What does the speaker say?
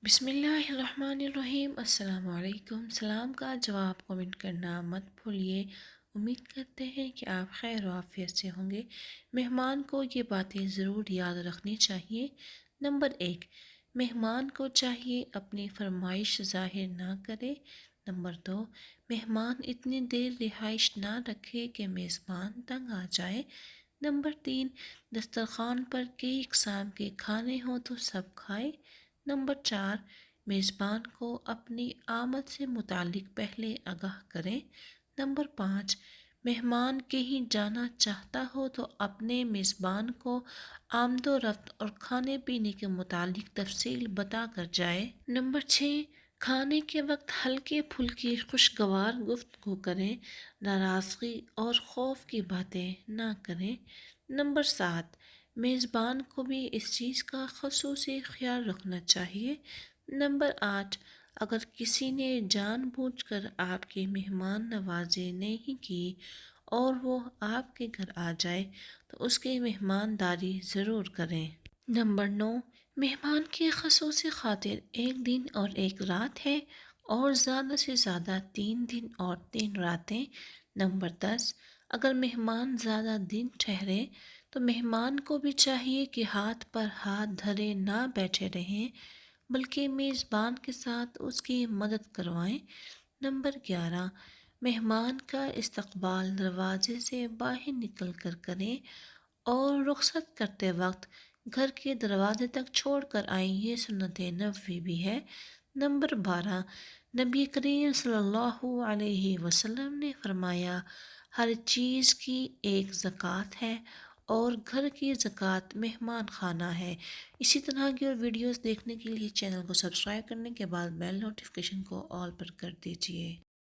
بسم اللہ الرحمن الرحیم۔ السلام علیکم۔ سلام کا جواب کمنٹ کرنا مت بھولیے۔ امید کرتے ہیں کہ آپ خیر و عافیت سے ہوں گے۔ مہمان کو یہ باتیں ضرور یاد رکھنی چاہیے۔ نمبر 1، مہمان کو چاہیے اپنی فرمائش ظاہر نہ کرے۔ نمبر 2، مہمان اتنی دیر رہائش نہ رکھے کہ میزبان تنگ آ جائے۔ نمبر 3، دسترخوان پر کئی اقسام کے کھانے ہوں تو سب کھائے۔ نمبر 4، میزبان کو اپنی آمد سے متعلق پہلے آگاہ کریں۔ نمبر 5، مہمان کہیں جانا چاہتا ہو تو اپنے میزبان کو آمد و رفت اور کھانے پینے کے متعلق تفصیل بتا کر جائے۔ نمبر 6، کھانے کے وقت ہلکے پھلکی خوشگوار گفتگو کریں، ناراضگی اور خوف کی باتیں نہ کریں۔ نمبر 7، میزبان کو بھی اس چیز کا خصوصی خیال رکھنا چاہیے۔ نمبر 8، اگر کسی نے جان بوجھ کر آپ کی مہمان نوازی نہیں کی اور وہ آپ کے گھر آ جائے تو اس کی مہمانداری ضرور کریں۔ نمبر 9، مہمان کی خصوصی خاطر ایک دن اور ایک رات ہے اور زیادہ سے زیادہ 3 دن اور 3 راتیں۔ نمبر 10، اگر مہمان زیادہ دن ٹھہرے تو مہمان کو بھی چاہیے کہ ہاتھ پر ہاتھ دھرے نہ بیٹھے رہیں بلکہ میزبان کے ساتھ اس کی مدد کروائیں۔ نمبر 11، مہمان کا استقبال دروازے سے باہر نکل کر کریں اور رخصت کرتے وقت گھر کے دروازے تک چھوڑ کر آئیں، یہ سنت نبوی بھی ہے۔ نمبر 12، نبی کریم صلی اللہ علیہ وسلم نے فرمایا، ہر چیز کی ایک زکوٰۃ ہے اور گھر کی زکوٰۃ مہمان خانہ ہے۔ اسی طرح کی اور ویڈیوز دیکھنے کے لیے چینل کو سبسکرائب کرنے کے بعد بیل نوٹیفیکیشن کو آل پر کر دیجیے۔